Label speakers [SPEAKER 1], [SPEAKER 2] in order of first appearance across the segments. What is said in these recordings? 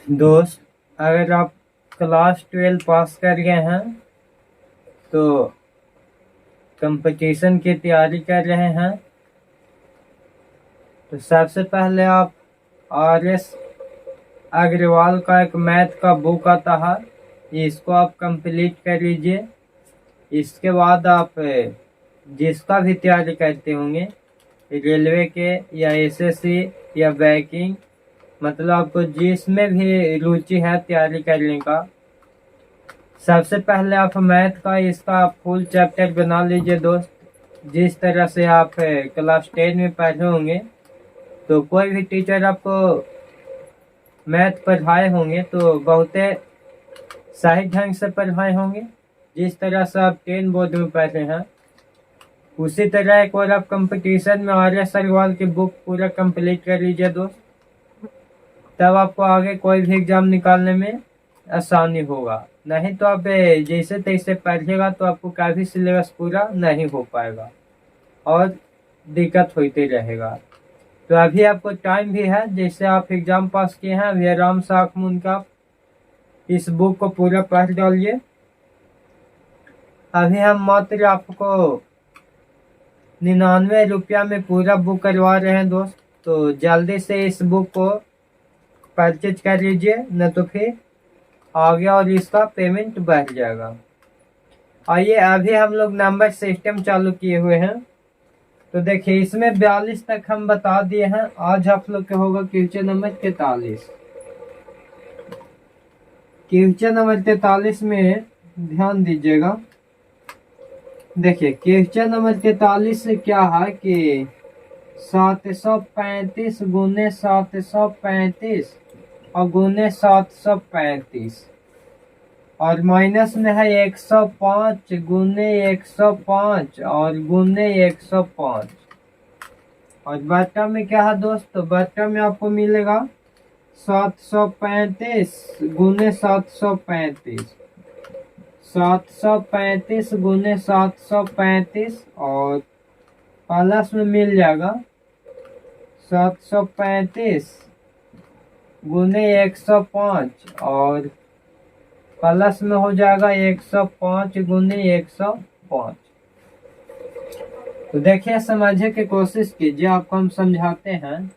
[SPEAKER 1] दोस्त, अगर आप क्लास 12 पास कर गए हैं तो कंपटीशन की तैयारी कर रहे हैं तो सबसे पहले आप RS अग्रवाल का एक मैथ का बुक आता है, इसको आप कंप्लीट कर लीजिए। इसके बाद आप जिसका भी तैयारी करते होंगे, रेलवे के या SSC या बैंकिंग, मतलब आपको जिसमें भी रुचि है तैयारी करने का, सबसे पहले आप मैथ का इसका फुल चैप्टर बना लीजिए दोस्त। जिस तरह से आप क्लास 10 में पढ़े होंगे तो कोई भी टीचर आपको मैथ पढ़ाए होंगे तो बहुत सही ढंग से पढ़ाए होंगे। जिस तरह से आप 10 बोर्ड में पढ़े हैं उसी तरह एक बार आप कंपटीशन में RS अग्रवाल की बुक पूरा कंप्लीट कर लीजिए दोस्त, तब आपको आगे कोई भी एग्जाम निकालने में आसानी होगा। नहीं तो आप जैसे तैसे पढ़िएगा तो आपको काफी सिलेबस पूरा नहीं हो पाएगा और दिक्कत होती रहेगा। तो अभी आपको टाइम भी है, जैसे आप एग्जाम पास किए हैं अभी आराम से आँख मूंद का इस बुक को पूरा पढ़ डालिए। अभी हम मात्र आपको 99 रुपया में पूरा बुक करवा रहे हैं दोस्त, तो जल्दी से इस बुक को परचेज कर लीजिए, न तो फिर आगे और इसका पेमेंट बढ़ जाएगा। आइए, अभी हम लोग नंबर सिस्टम चालू किए हुए हैं, तो देखिए इसमें 42 तक हम बता दिए हैं। आज आप लोग के होगा क्वेश्चन नंबर 43। क्वेश्चन नंबर 43 में ध्यान दीजिएगा। देखिए क्वेश्चन नंबर 43 से क्या है कि 735 गुने 735 और गुने 735 और माइनस में है 105 गुने 105 और गुने 105 और बट्टा में क्या है दोस्त, तो बट्टा में आपको मिलेगा 735 गुने 735 735 गुने 735 और प्लस में मिल जाएगा 735 गुने 105 और प्लस में हो जाएगा 105 गुने 105। तो देखिए समझने की कोशिश कीजिए, आपको हम समझाते हैं।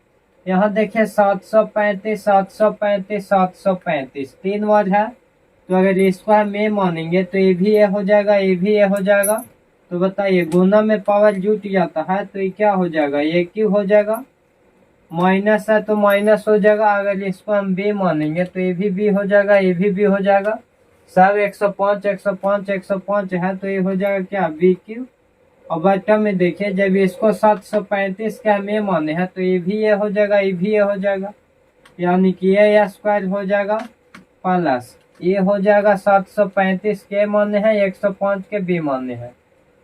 [SPEAKER 1] यहाँ देखिए 735 735 735 तीन बार है, तो अगर इसको हम ए मानेंगे तो ये भी ए हो जाएगा, ये भी ए हो जाएगा। तो बताइए गुना में पावर जुट जाता है तो ये क्या हो जाएगा, ये क्यों हो जाएगा, माइनस है तो माइनस हो जाएगा। अगर इसको हम बी मानेंगे तो ये भी बी हो जाएगा, ये भी बी हो जाएगा। सब 105 105 105 है तो ये हो जाएगा क्या, बी क्यू। और बट्टा में देखिए जब इसको 735 का हम ए माने हैं तो ये भी ए हो जाएगा, ये भी ए हो जाएगा, यानी कि ए स्क्वायर हो जाएगा प्लस ये हो जाएगा 735 के माने हैं 105 के बी माने हैं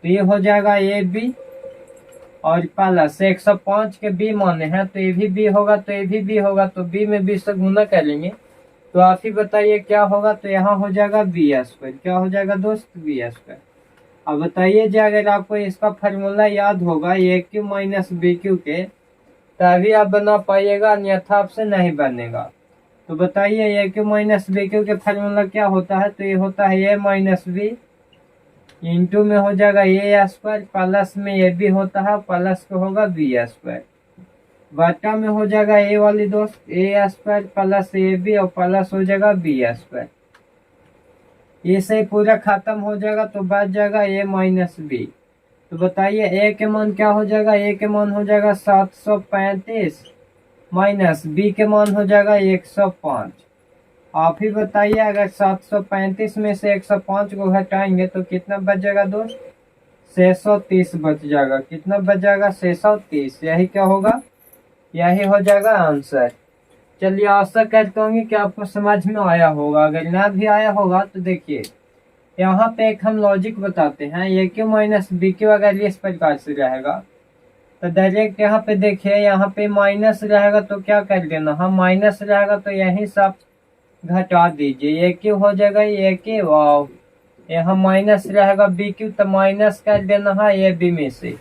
[SPEAKER 1] तो ये हो जाएगा ए बी और प्लस 105 के बी माने हैं तो ये भी बी होगा, तो ये भी बी होगा, तो बी में बी से गुना करेंगे तो आप ही बताइए क्या होगा। तो यहाँ हो जाएगा बी स्क्वायर, क्या हो जाएगा दोस्त, बी स्क्वायर। अब बताइए जी अगर आपको इसका फार्मूला याद होगा ए क्यू माइनस बी क्यू के, तभी आप बना पाइएगा, अन्यथा आपसे नहीं बनेगा। तो बताइए ए क्यू माइनस बी क्यू के फार्मूला क्या होता है, तो ये होता है ए माइनस बी इंटू में हो जाएगा ए स्क्वायर, प्लस में ए बी होता है, प्लस को होगा बी स्क्वायर, बटा में हो जाएगा ए वाली दोस्त ए स्क्वायर प्लस ए बी और प्लस हो जाएगा बी स्क्वायर। ये से पूरा खत्म हो जाएगा तो बच जाएगा ए माइनस बी। तो बताइए ए के मान क्या हो जाएगा, ए के मान हो जाएगा 735 माइनस बी के मान हो जाएगा 105। आप ही बताइए अगर 735 में से 105 को घटाएंगे तो कितना बच जाएगा दोस्त, 630 बच जाएगा। कितना बच जाएगा, 630। यही क्या होगा, यही हो जाएगा आंसर। चलिए आशा करता हूँ कि आपको समझ में आया होगा। अगर ना भी आया होगा तो देखिए यहाँ पे एक हम लॉजिक बताते हैं। ए क्यू माइनस बी क्यू अगर इस प्रकार से रहेगा तो डायरेक्ट यहाँ पे देखिए, यहाँ पे माइनस रहेगा तो क्या कर देना, हम माइनस रहेगा तो यही सब घटा दीजिए, ए क्यू हो जाएगा ए क्यू और यहाँ माइनस रहेगा बी क्यू तो माइनस कर देना है ए बी में से,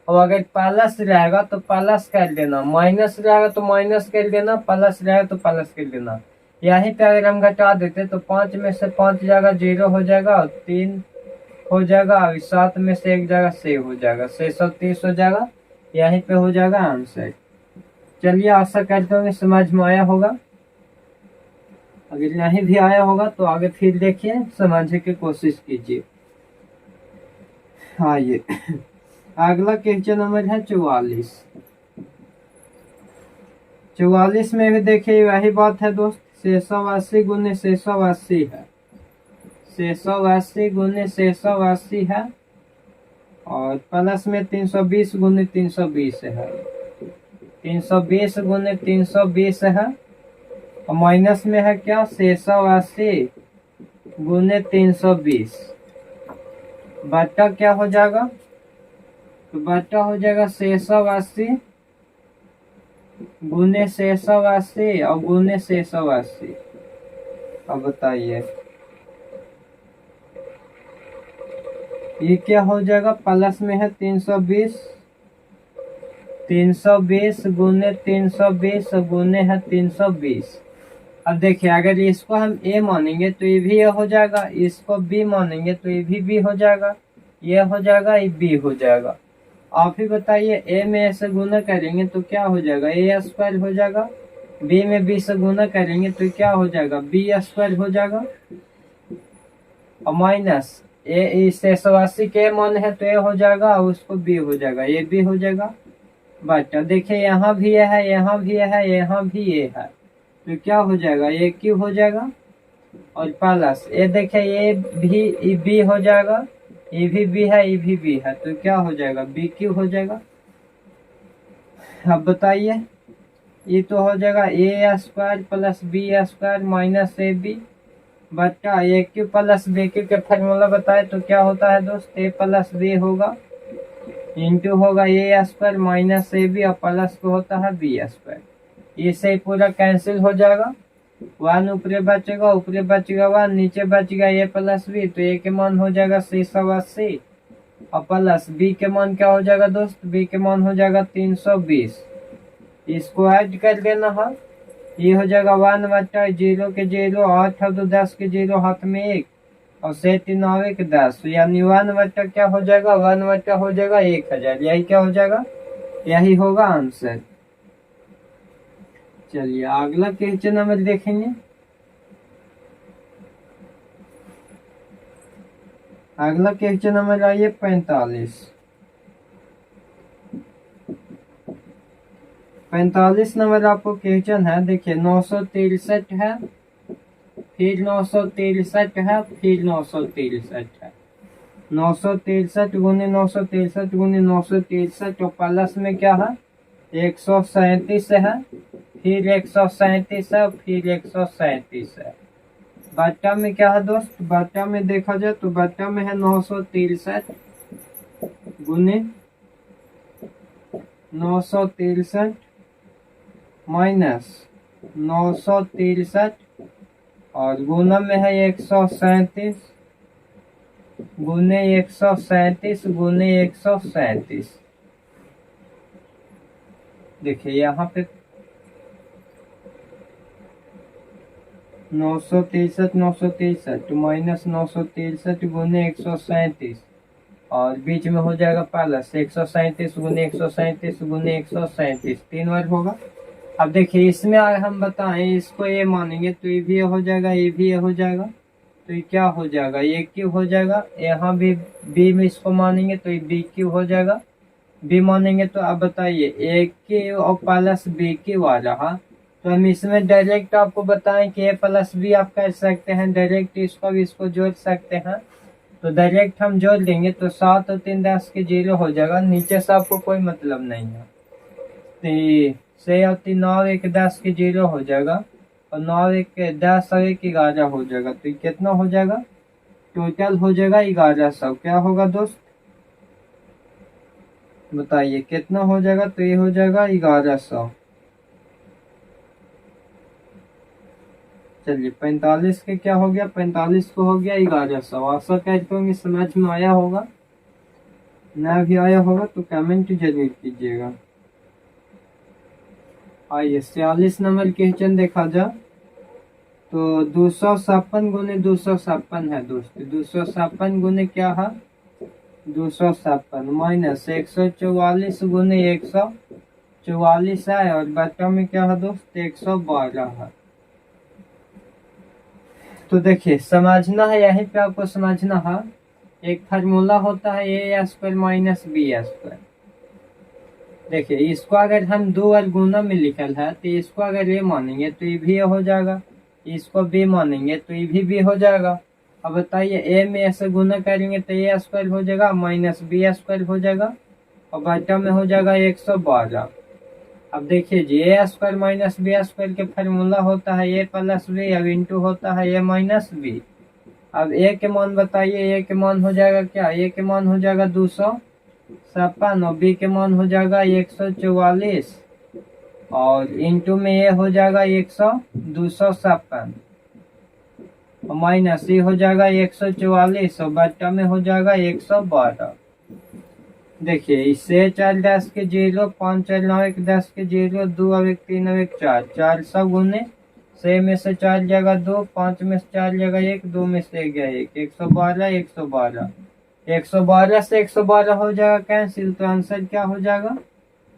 [SPEAKER 1] और अगर प्लस रहेगा तो प्लस कर देना, माइनस रहेगा तो माइनस कर देना, प्लस रहेगा तो प्लस कर देना। यहीं पे अगर हम घटा देते तो 5 में से 5 जाएगा 0 हो जाएगा और 3 हो जाएगा और 7 में से 1 जाएगा 6 हो जाएगा, 630 हो जाएगा। यहीं पे हो जाएगा आंसर। चलिए आशा करते हैं समझ में आया होगा। अगर नहीं भी आया होगा तो आगे फिर देखिए, समझने की कोशिश कीजिए। आइए अगला क्वेश्चन नंबर है 44। 44 में भी देखिए वही बात है दोस्त, 680 गुने 680 है, 680 गुने 680 है और प्लस में 320 गुने 320 है, 320 गुने 320 है और माइनस में है क्या 680 गुने 320 बट्टा क्या हो जाएगा, तो बट्टा हो जाएगा 680 गुने 680 और गुने 680। अब बताइए ये क्या हो जाएगा, प्लस में है 320, 320 गुने 320 गुने है 320। अब देखिए अगर इसको हम a मानेंगे तो ये भी a हो जाएगा, इसको b मानेंगे तो ये भी b हो जाएगा, ये हो जाएगा, ये b हो जाएगा। आप ही बताइए a में a से गुना करेंगे तो क्या हो जाएगा, a स्क्वायर हो जाएगा, b में b से गुना करेंगे तो क्या हो जाएगा, b स्क्वायर हो जाएगा और माइनस a 680 के मान है तो a हो जाएगा और उसको b हो जाएगा, ये b हो जाएगा। बट देखिए यहाँ भी a है, यहाँ भी a है, यहाँ भी a है, तो क्या हो जाएगा, ये क्यू हो जाएगा और प्लस ये देखिए ये भी बी हो जाएगा, ये भी बी है, ये भी बी है, तो क्या हो जाएगा, बी क्यू हो जाएगा। अब बताइए ये तो हो जाएगा A square plus B square minus A B बच्चा A cube plus B cube के फॉर्मूला बताए तो क्या होता है दोस्त, ए प्लस बी होगा इंटू होगा A square minus A B और प्लस को होता है बी स्क्वायर। इससे पूरा कैंसिल हो जाएगा, 1 ऊपरे बचेगा, ऊपरे बचेगा 1, नीचे बचेगा ए प्लस बी, तो ए के मान हो जाएगा 680 और प्लस बी के मान क्या हो जाएगा दोस्त, बी के मान हो जाएगा 320। इसको ऐड कर देना है, ये हो जाएगा 1 बटा 0 के 0, 8 और 2 10 के 0 हाथ में 1 और 7 3 9 के 10, यानी 1 बटा क्या हो जाएगा, 1 बटा हो जाएगा 1000। यही क्या हो जाएगा, यही होगा आंसर। चलिए अगला क्वेश्चन नंबर देखेंगे। अगला क्वेश्चन नंबर आइए 45। 45 नंबर आपको क्वेश्चन है, देखिए 963 है, फिर 963 है, फिर 963 है, 963 गुने 963 गुने 963 और प्लस में क्या है 137 है, फिर 137 है, फिर 137 है। बट्टा में क्या है दोस्त, बट्टा में देखा जाए तो बट्टा में है 963 गुने 963 माइनस 963 और गुना में है 137 गुने 137 गुने 137। देखिए यहाँ पे 963 माइनस 963 गुने 137 और बीच में हो जाएगा प्लस 137 गुने 137 गुने 137, 3 बार होगा। अब देखिए इसमें अगर हम बताएं इसको ये मानेंगे तो ये भी हो जाएगा, ये भी हो जाएगा, तो ये क्या हो जाएगा, ये क्यू हो जाएगा। यहाँ भी बी में इसको मानेंगे तो ये बी क्यू हो जाएगा, बी मानेंगे तो अब बताइए ए क्यू और प्लस बी क्यू आ रहा, तो हम इसमें डायरेक्ट आपको बताएं कि ए प्लस बी आप कर सकते हैं, डायरेक्ट इसको भी इसको जोड़ सकते हैं, तो डायरेक्ट हम जोड़ देंगे तो 7 और 3 10 के 0 हो जाएगा, नीचे से आपको कोई मतलब नहीं है। तो 6 और 3 9 1 10 के 0 हो जाएगा और 9 1 10 और 1 11 हो जाएगा, तो कितना हो जाएगा, टोटल हो जाएगा 1100। क्या होगा दोस्त बताइए कितना हो जाएगा, तो ये हो जाएगा 1100। चलिए 45 के क्या हो गया, 45 को हो गया 1100। आशा कहते होंगे समझ में आया होगा, ना भी आया होगा तो कमेंट जरूर कीजिएगा। आइए 46 नंबर क्वेश्चन देखा जाए। तो 256 गुने 256 है दोस्तों, 256 गुने क्या है 256 माइनस 144 गुने 144 है, और बटा में क्या है दोस्त 112 है। तो देखिए समझना है, यहीं पे आपको समझना है, एक फार्मूला होता है ए स्क्वायर माइनस बी स्क्वायर। देखिए इसको अगर हम दो और गुना में लिखल है, तो इसको अगर ए मानेंगे तो ये भी हो जाएगा, इसको बी मानेंगे तो ये भी हो जाएगा। अब बताइए ए में ऐसे गुना करेंगे तो ए स्क्वायर हो जाएगा माइनस बी स्क्वायर हो जाएगा, और बटा में हो जाएगा 112। अब देखिए जी ए स्क्वायर माइनस बी स्क्वायर के फार्मूला होता है ए प्लस बी, अब इंटू होता है ए माइनस बी। अब ए के मान बताइए, ए के मान हो जाएगा क्या, ए के मान हो जाएगा 256 और बी के मान हो जाएगा 144, और इंटू में ए हो जाएगा 256 और माइनस ये हो जाएगा 144 और बट्टा में हो जाएगा 112। देखिए इससे 4 10 के 0, 5 4 9 1 10 के 0, 2 और 1 3 और 1 4, 400 गुने 6 में से 4 जगह 2, 5 में से 4 जगह 1, 2 में से 1 गया 1, 112 112, 112 से 112 हो जाएगा कैंसिल, तो आंसर क्या हो जाएगा,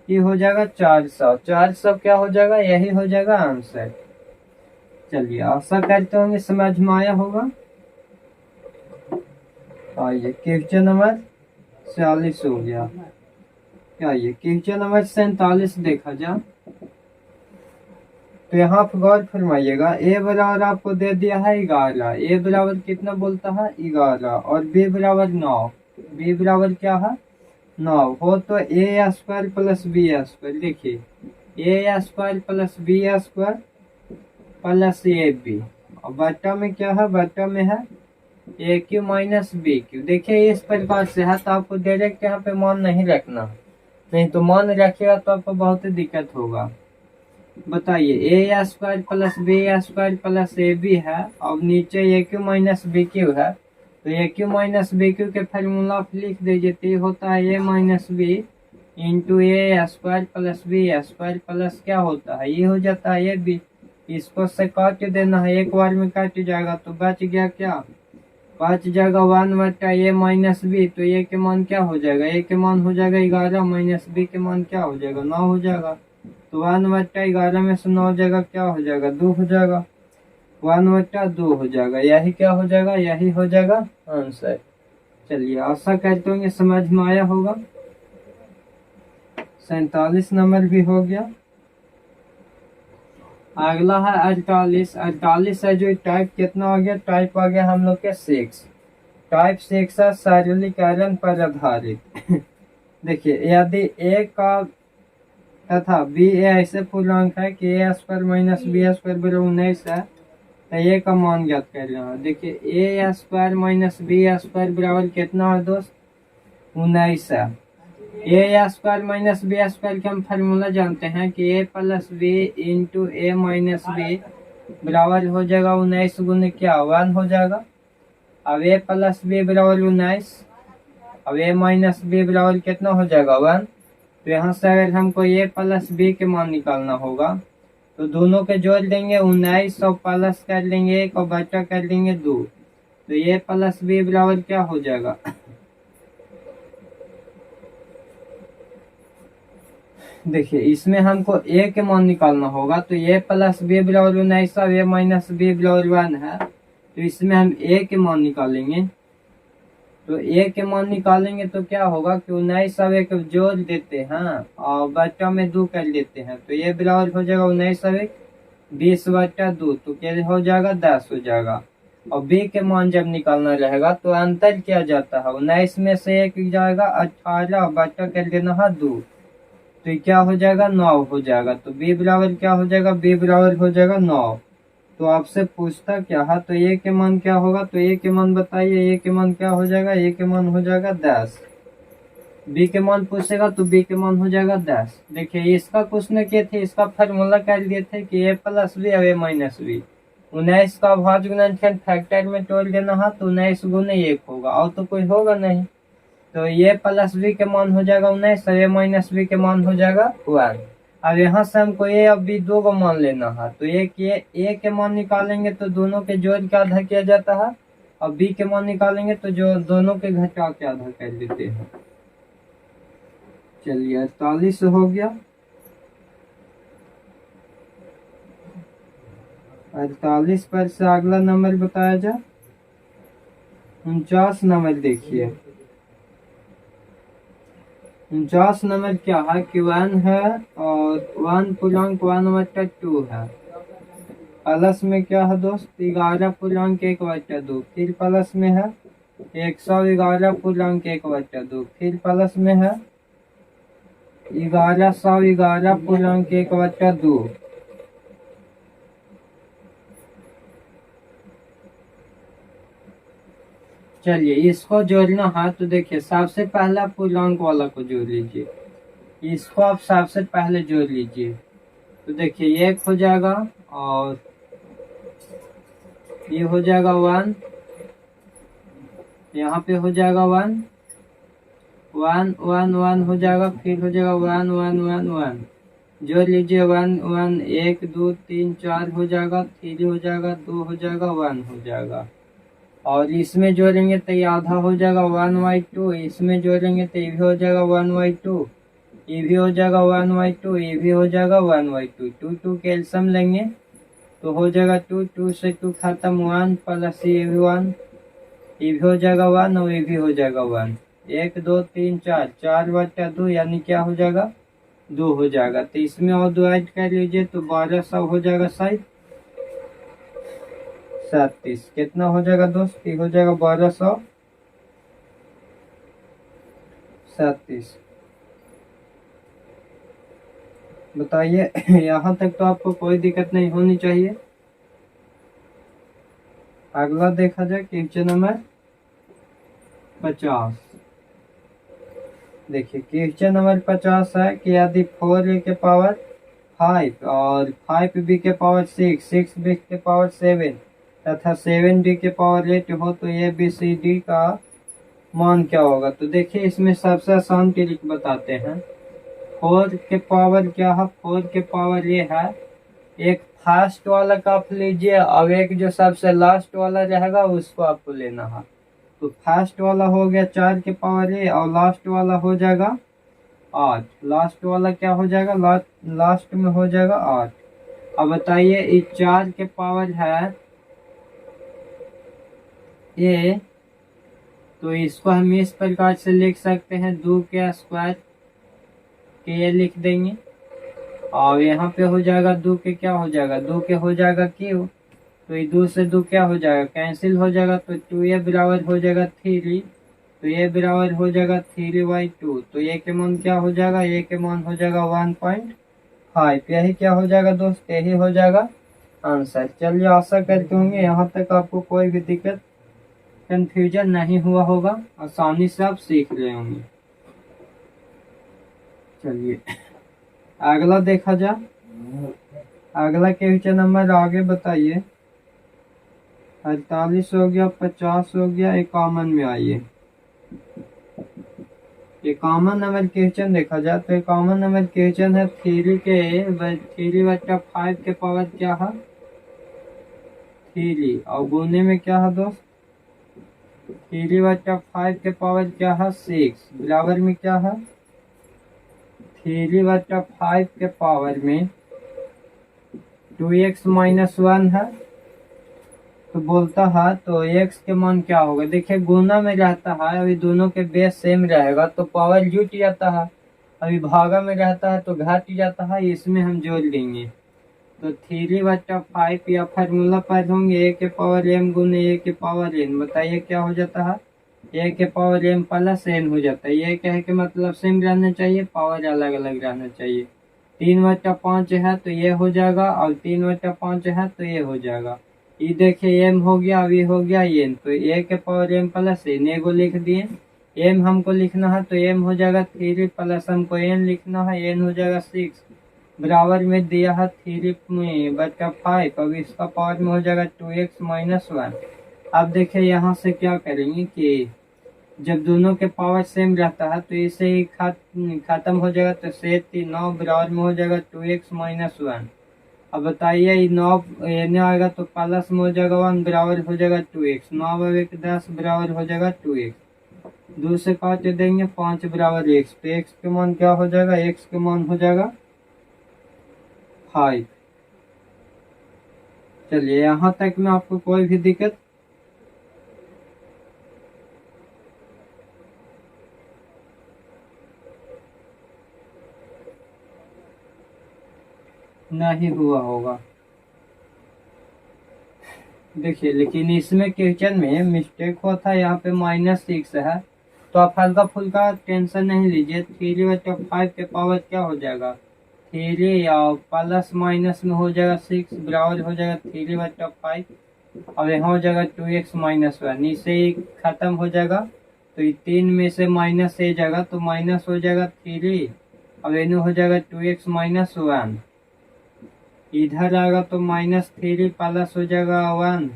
[SPEAKER 1] ये हो जाएगा 400। 400 क्या हो जाएगा, यही हो जाएगा आंसर। चलिए आशा करते होंगे समझ में आया होगा। आइए क्वेश्चन नंबर 46 हो गया, क्या ये क्वेश्चन नंबर 47 देखा जाए। तो यहाँ पर गौर फरमाइएगा, ए बराबर आपको दे दिया है 11, ए बराबर कितना बोलता है 11, और बी बराबर 9, बी बराबर क्या है 9 हो, तो A square plus B square, देखिए A square plus B square plus A B, और बट्टा में क्या है, बट्टा में है A cube minus B cube. देखिए इस प्रकार से है, तो आपको डायरेक्ट यहाँ पे मान नहीं रखना, नहीं तो मान रखिएगा तो आपको बहुत ही दिक्कत होगा। बताइए A square plus B square plus A B है, और नीचे A cube minus B cube है, तो A cube minus B cube के फार्मूला आप लिख दीजिए, तो ये होता है A minus B into A square plus B square plus क्या होता है, ये हो जाता है ए बी। इसको से काट देना है, एक बार में काट जाएगा, तो बच गया क्या, बच जाएगा 1 बटा ए माइनस बी, तो ए के मान क्या हो जाएगा, ए के मान हो जाएगा 11 माइनस बी के मान क्या हो जाएगा 9 हो जाएगा, तो 1 बटा 11 में से 9 जगह क्या हो जाएगा 2 हो जाएगा, 1 बटा 2 हो जाएगा, यही क्या हो जाएगा, यही हो जाएगा आंसर। चलिए आशा करते होंगे समझ में आया होगा। 47 नंबर भी हो गया। अगला है 48, 48 है जो टाइप कितना हो गया, टाइप आ गया हम लोग के 6, टाइप 6 है सरलीकरण पर आधारित। देखिए यदि ए का तथा बी ए ऐसे पूर्णांक है कि ए स्क्वायर माइनस बी स्क्वायर बराबर 19 है, तो ए का मान ज्ञात कर रहे हैं। देखिए A square minus B square बराबर कितना है दोस्त 19 है। ए स्क्वायर माइनस बी स्क्वायर के हम फार्मूला जानते हैं कि ए प्लस बी इंटू ए माइनस बी बराबर हो जाएगा 19 गुने क्या 1 हो जाएगा। अब ए प्लस बी बराबर 19, अब ए माइनस बी बराबर कितना हो जाएगा 1। तो यहाँ से अगर हमको ए प्लस बी के मान निकालना होगा, तो दोनों के जोड़ देंगे 19 और प्लस कर लेंगे 1 और बटा कर लेंगे 2, तो ए प्लस बी बराबर क्या हो जाएगा देखिए इसमें हमको ए के मान निकालना होगा, तो ए प्लस बी बराबर 19 और ए माइनस बी बराबर 1 है, तो इसमें हम ए के मान निकालेंगे। तो ए के मान निकालेंगे तो क्या होगा कि 19 और 1 जोड़ देते हैं और बट्टा में 2 कर लेते हैं, तो ये बराबर हो जाएगा 19 और 1 20 बट्टा 2, तो क्या हो जाएगा 10 हो जाएगा। और बी के मान जब निकालना रहेगा तो अंतर किया जाता है, 19 में से 1 जाएगा 18 बट्टा कर देना है 2, तो क्या हो जाएगा 9 हो जाएगा। तो बी बराबर क्या हो जाएगा, बी बराबर हो जाएगा 9। तो आपसे पूछता क्या है, तो ए के मान क्या होगा, तो ए के मान बताइए, ए के मान क्या हो जाएगा, ए के मान हो जाएगा 10। बी के मान पूछेगा तो बी के मान हो जाएगा 10। देखिए इसका क्वेश्चन किए थे, इसका फार्मूला कर दिए थे कि ए प्लस बी और ए माइनस बी, 19 का भाज्य गुणनखंड फैक्टर में तोड़ देना है, तो 19 गुने 1 होगा और तो कोई होगा नहीं। तो ए प्लस बी के मान हो जाएगा 19 और ए माइनस बी के मान हो जाएगा 1। अब यहाँ से हमको ए अब बी दो को मान लेना है, तो ए के मान निकालेंगे तो दोनों के जोड़ के आधा किया जाता है, और बी के मान निकालेंगे तो जो दोनों के घटा के आधा कर देते हैं। चलिए 48 हो गया। 48 पर से अगला नंबर बताया जाए 49 नंबर। देखिए 49 नंबर क्या है कि 1 है और 1.1/2 है। प्लस में क्या है दोस्त 11.1/2, फिर प्लस में है 111.1/2, फिर प्लस में है 1111.1/2। चलिए इसको जोड़ना है तो देखिए सबसे पहला पूर्णांक वाला को जोड़ लीजिए, इसको आप सबसे पहले जोड़ लीजिए। तो देखिए 1 हो जाएगा और ये हो जाएगा 1, यहाँ पे हो जाएगा 1 1 1 1 हो जाएगा, फिर हो जाएगा 1 1 1 1, जोड़ लीजिए 1 1 1 2 3 4 हो जाएगा, 3 हो जाएगा, 2 हो जाएगा, 1 हो जाएगा। और इसमें जोड़ेंगे तो ये आधा हो जाएगा 1/2, इसमें जोड़ेंगे तो ये भी हो जाएगा 1/2, ये भी हो जाएगा 1/2, ये भी हो जाएगा 1/2। 2 2 के एलसीएम लेंगे तो हो जाएगा 2 2 से 2 खत्म, 1 प्लस ये भी 1, ये भी हो जाएगा 1 और ये भी हो जाएगा 1। 1 2 3 4, 4/2 यानी क्या हो जाएगा 2 हो जाएगा। तो इसमें और 2 ऐड कर लीजिए तो 1200 हो जाएगा। 37 कितना हो जाएगा दोस्त, ये हो जाएगा 1237। बताइए यहाँ तक तो आपको कोई दिक्कत नहीं होनी चाहिए। अगला देखा जाए क्वेश्चन नंबर 50। देखिए क्वेश्चन नंबर 50 है कि यदि 4a के पावर 5 और 5b के पावर 6, 6b के पावर 7 तथा 7d के पावर 8 हो तो ABCD का मान क्या होगा। तो देखिए इसमें सबसे आसान ट्रिक बताते हैं। 4 के पावर क्या है, 4 के पावर ये है, एक फर्स्ट वाला का आप लीजिए और एक जो सबसे लास्ट वाला रहेगा उसको आपको लेना है। तो फर्स्ट वाला हो गया 4 के पावर ए और लास्ट वाला हो जाएगा 8। लास्ट वाला क्या हो जाएगा, लास्ट में हो जाएगा 8। अब बताइए इस 4 के पावर है ए, तो इसको हम इस प्रकार से लिख सकते हैं 2 के स्क्वायर के ये लिख देंगे, और यहाँ पे हो जाएगा 2 के क्या हो जाएगा, 2 के हो जाएगा क्यू, तो ये 2 से 2 क्या हो जाएगा कैंसिल हो जाएगा, तो 2a बराबर हो जाएगा 3, तो ये बराबर हो जाएगा 3/2। तो ये के मान क्या हो जाएगा, ये के मान हो जाएगा 1.5। यही क्या हो जाएगा दोस्त, यही हो जाएगा आंसर। चलिए आशा करते होंगे यहाँ तक आपको कोई भी दिक्कत कंफ्यूजन नहीं हुआ होगा, आसानी से आप सीख रहे होंगे। चलिए अगला देखा जाए। अगला क्वेश्चन नंबर आगे बताइए। 48 हो गया, 50 हो गया, 51 में आइए। 51 नंबर क्वेश्चन देखा जाए तो 51 नंबर क्वेश्चन है 3/5 के पावर क्या है 3, और गुने में क्या है दोस्त 3/5 के पावर क्या है 6, बराबर में क्या है 3/5 के पावर में 2x - 1 है। तो बोलता है तो x के मान क्या होगा। देखिए गुना में रहता है, अभी दोनों के बेस सेम रहेगा तो पावर जुट जाता है, अभी भागा में रहता है तो घट जाता है, इसमें हम जोड़ देंगे। तो 3/5 या फार्मूला पर होंगे a के पावर m गुने a के पावर n। बताइए क्या हो जाता है, a के पावर m प्लस n हो जाता है। ये कहे के मतलब सेम रहना चाहिए, पावर अलग अलग रहना चाहिए। 3/5 है तो ये हो जाएगा, और 3/5 है तो ये हो जाएगा। ये देखिए m हो गया, अभी हो गया n, तो a के पावर m प्लस n एगो लिख दिए। m हमको लिखना है तो m हो जाएगा 3 प्लस हमको n लिखना है, n हो जाएगा 6, बराबर में दिया है 3/5। अब इसका पावर में हो जाएगा 2x - 1। अब देखिए यहाँ से क्या करेंगे कि जब दोनों के पावर सेम रहता है तो इसे ही खत्म हो जाएगा, तो 9 बराबर में हो जाएगा 2x माइनस 1। अब बताइए ये 9 ये आएगा तो प्लस में हो जाएगा 1 बराबर हो जाएगा 2x, 9 और 1 10 बराबर हो जाएगा 2x, 2 से काट देंगे 5 बराबर x, तो x के मान क्या हो जाएगा, x के मान हो जाएगा 5। चलिए यहाँ तक में आपको कोई भी दिक्कत नहीं हुआ होगा। देखिए लेकिन इसमें क्वेश्चन में मिस्टेक हुआ था, यहाँ पे -6 है, तो आप हल्का फुल्का टेंशन नहीं लीजिए। 3/5 के पावर क्या हो जाएगा 3, और प्लस माइनस में हो जाएगा 6 बराबर हो जाएगा 3/5, अब यहाँ हो जाएगा 2x माइनस 1, इससे ही खत्म हो जाएगा। तो ये 3 में से माइनस ए जाएगा तो माइनस हो जाएगा 3, अब एनो हो जाएगा 2x माइनस 1, इधर आएगा तो -3 प्लस हो जाएगा 1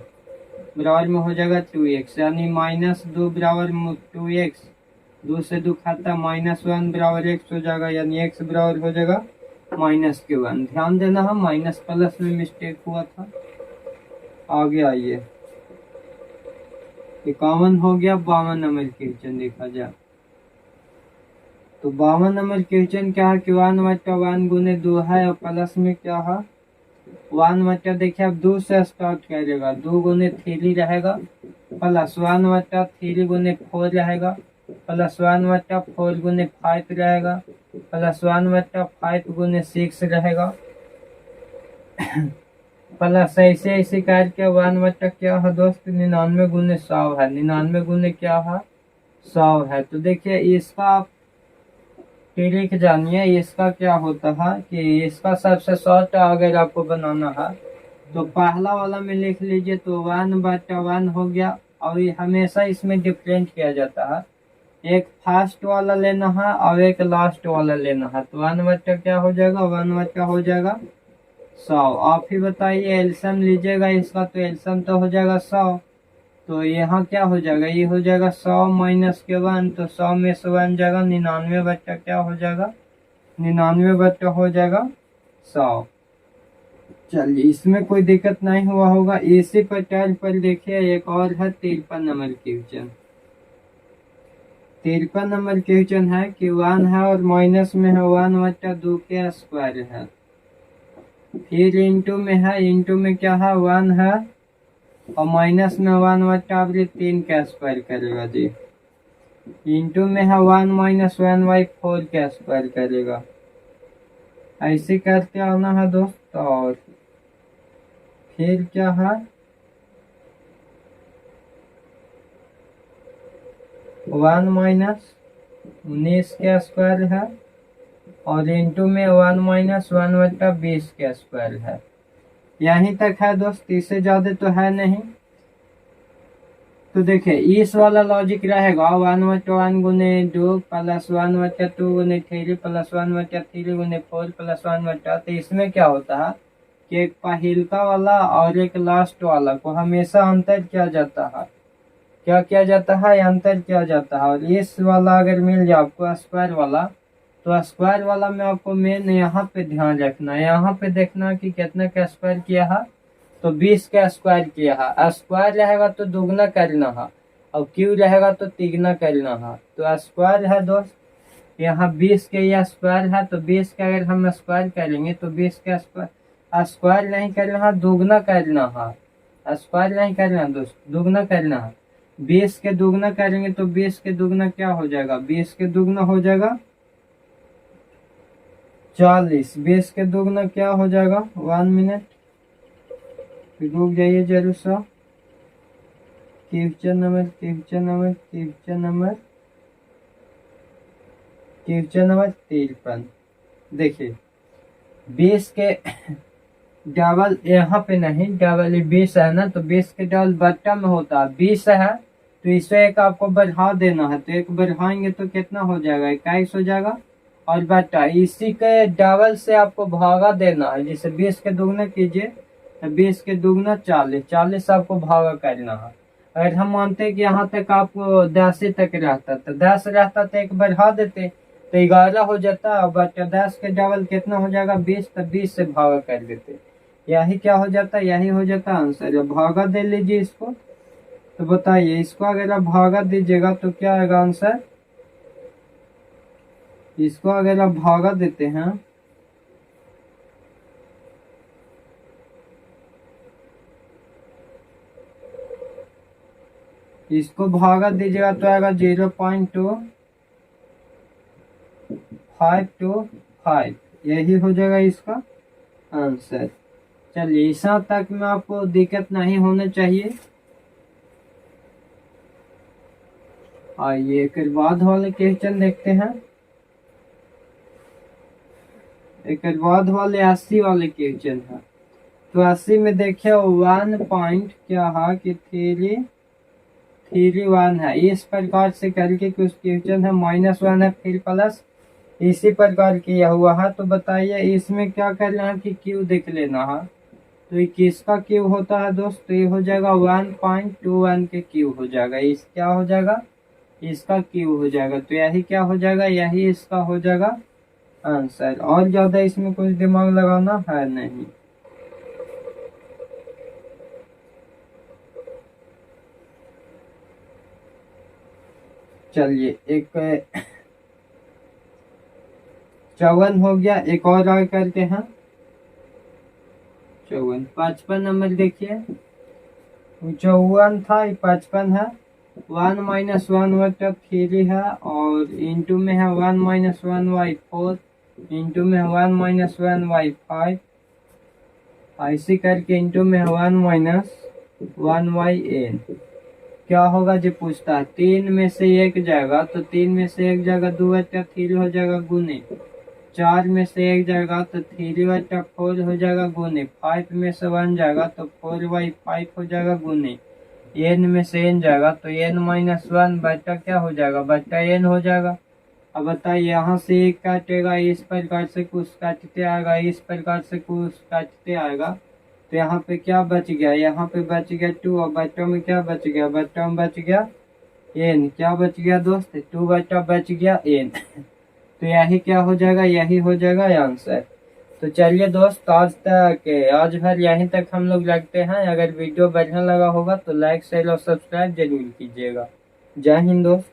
[SPEAKER 1] बराबर में हो जाएगा 2x, यानी -2 बराबर 2x, 2 से 2 खाता -1 बराबर x हो जाएगा, यानी x बराबर हो जाएगा -1। ध्यान देना है माइनस प्लस में मिस्टेक हुआ था। आगे आइए 51 हो गया। 52 नंबर क्वेश्चन देखा जाए तो 52 नंबर क्वेश्चन क्या है कि 1/1 गुने 2 है और प्लस में क्या है 1 देखिए अब 2 से स्टार्ट करेगा, 2 गुने 3 रहेगा, प्लस 1/3 गुने 4 रहेगा, प्लस 1/4 गुने 5 रहेगा, प्लस 1/5 गुने 6 रहेगा, प्लस ऐसे ऐसे करके 1 क्या है दोस्त 99 गुने 100 है, 99 गुने क्या है 100 है। तो देखिए इसका आप ट्रिक जानिए, इसका क्या होता है कि इसका सबसे शॉर्ट अगर आपको बनाना है तो पहला वाला में लिख लीजिए, तो 1/1 हो गया। और ये हमेशा इसमें डिफरेंट किया जाता है, एक फर्स्ट वाला लेना है और एक लास्ट वाला लेना है, तो 1 क्या हो जाएगा 1 हो जाएगा 100। आप ही बताइए एल्सियम लीजिएगा इसका, तो एल्सियम तो हो जाएगा 100, तो यहाँ क्या हो जाएगा ये हो जाएगा 100 माइनस के 1, तो 100 में से 1 जाएगा 99 क्या हो जाएगा 99 हो जाएगा 100। चलिए इसमें कोई दिक्कत नहीं हुआ होगा। इसी पर टर्न पर देखिए एक और है 53 नंबर क्वेश्चन। 53 नंबर क्वेश्चन है कि 1 है और माइनस में है 1/2 के स्क्वायर है, फिर इंटू में है, इंटू में क्या है 1 है और माइनस में 1/3 का स्क्वायर करेगा जी, इंटू में है 1 - 1/4 का स्क्वायर करेगा। ऐसे करके आना है दोस्त। और फिर क्या है 1 - 19 का स्क्वायर है और इंटू में 1 - 1/20 का स्क्वायर है। यहीं तक है दोस्त, इससे ज्यादा तो है नहीं। तो देखिए इस वाला लॉजिक रहेगा 1/1 गुने 2 प्लस 1/2 गुने 3 प्लस 1/3 गुने 4 प्लस 1/, तो इसमें क्या होता है कि एक पहिलका वाला और एक लास्ट वाला को हमेशा अंतर किया जाता है। क्या किया जाता है अंतर किया जाता है। और इस वाला अगर मिल जाए आपको स्क्वायर वाला, तो स्क्वायर वाला में आपको मेन यहाँ पे ध्यान रखना है, यहाँ पे देखना कि कितना का स्क्वायर किया है, तो 20 का स्क्वायर किया है। स्क्वायर रहेगा तो दुगना करना है और क्यू रहेगा तो तिगना करना है। तो स्क्वायर है दोस्त, यहाँ 20 के यह स्क्वायर है, तो 20 का अगर हम स्क्वायर करेंगे तो 20 का स्क्वायर नहीं करना है, दुगना करना है। स्क्वायर नहीं करना है दोस्त, दुगना करना है। 20 के दुगना करेंगे तो 20 के दुगना क्या हो जाएगा 20 के दुगना हो जाएगा 40। 20 के दुगना क्या हो जाएगा 1 मिनट रुक जाइए जरूर सा। Question number 53। देखिए 20 के डबल यहाँ पे नहीं, डबल 20 है ना, तो 20 के डबल बट्टा में होता है 20 है, तो इसे एक आपको बढ़ा देना है, तो एक बढ़ाएंगे तो कितना हो जाएगा 21 हो जाएगा। और बट्टा इसी के डबल से आपको भागा देना है, जैसे 20 के दुगना कीजिए तो 20 के दुगना 40, 40 आपको भागा करना है। अगर हम मानते हैं कि यहाँ तक आपको 10 तक रहता तो 10 रहता तो एक बढ़ा देते तो 11 हो जाता। और बचा 10 के डबल कितना हो जाएगा 20, तो 20 से भागा कर देते। यही क्या हो जाता, यही हो जाता आंसर। जब भागा दे लीजिए इसको, तो बताइए इसको अगर आप भागा दीजिएगा तो क्या आएगा आंसर। इसको अगर आप भागा देते हैं इसको भागा दीजिएगा तो आएगा 0.2525, यही हो जाएगा इसका आंसर। चलिए इस तक में आपको दिक्कत नहीं होना चाहिए। आइए एक बाद वाले क्वेश्चन देखते हैं। एक बाद वाले 80 वाले क्वेश्चन है। तो 80 में देखिए 1 पॉइंट क्या है कि 331 है। इस प्रकार से करके कुछ क्वेश्चन है, -1 है फिर प्लस, इसी प्रकार किया हुआ है। तो बताइए इसमें क्या करना है कि क्यू देख लेना है। तो ये किसका क्यू होता है दोस्त, तो ये हो जाएगा 1.21 के क्यू हो जाएगा। इस क्या हो जाएगा, इसका क्यू हो जाएगा। तो यही क्या हो जाएगा, यही इसका हो जाएगा आंसर। और ज्यादा इसमें कुछ दिमाग लगाना है नहीं। चलिए एक 54 हो गया, एक और आगे करते हैं 54। 55 नंबर देखिए, 54 था 55 है। 1 - 1 बटा 3 है और इंटू में है 1 - 1/4, इंटू में है 1 - 1/5, ऐसे करके इंटू में है 1 - 1/n। क्या होगा जो पूछता है, 3 में से एक जाएगा तो 3 में से एक जाएगा 2/3 हो जाएगा गुने, 4 में से एक जाएगा तो 3/4 हो जाएगा गुने, 5 में से 1 जाएगा तो 4/5 हो जाएगा गुने, n में से n जाएगा तो n - 1 बटा क्या हो जाएगा, बटा n हो जाएगा। अब बताइए यहाँ से एक काटेगा, इस प्रकार से कुछ काटते आएगा, इस प्रकार से कुछ काटते आएगा। तो यहाँ पे क्या बच गया, यहाँ पे बच गया 2 और बट्टों में क्या बच गया, बट्टों में बच गया n। क्या बच गया दोस्त, 2 बट्टा बच गया n। तो यही क्या हो जाएगा, यही हो जाएगा आंसर। तो चलिए दोस्त आज भर यहीं तक हम लोग रखते हैं। अगर वीडियो बढ़िया लगा होगा तो लाइक शेयर और सब्सक्राइब जरूर कीजिएगा। जय हिंद दोस्त।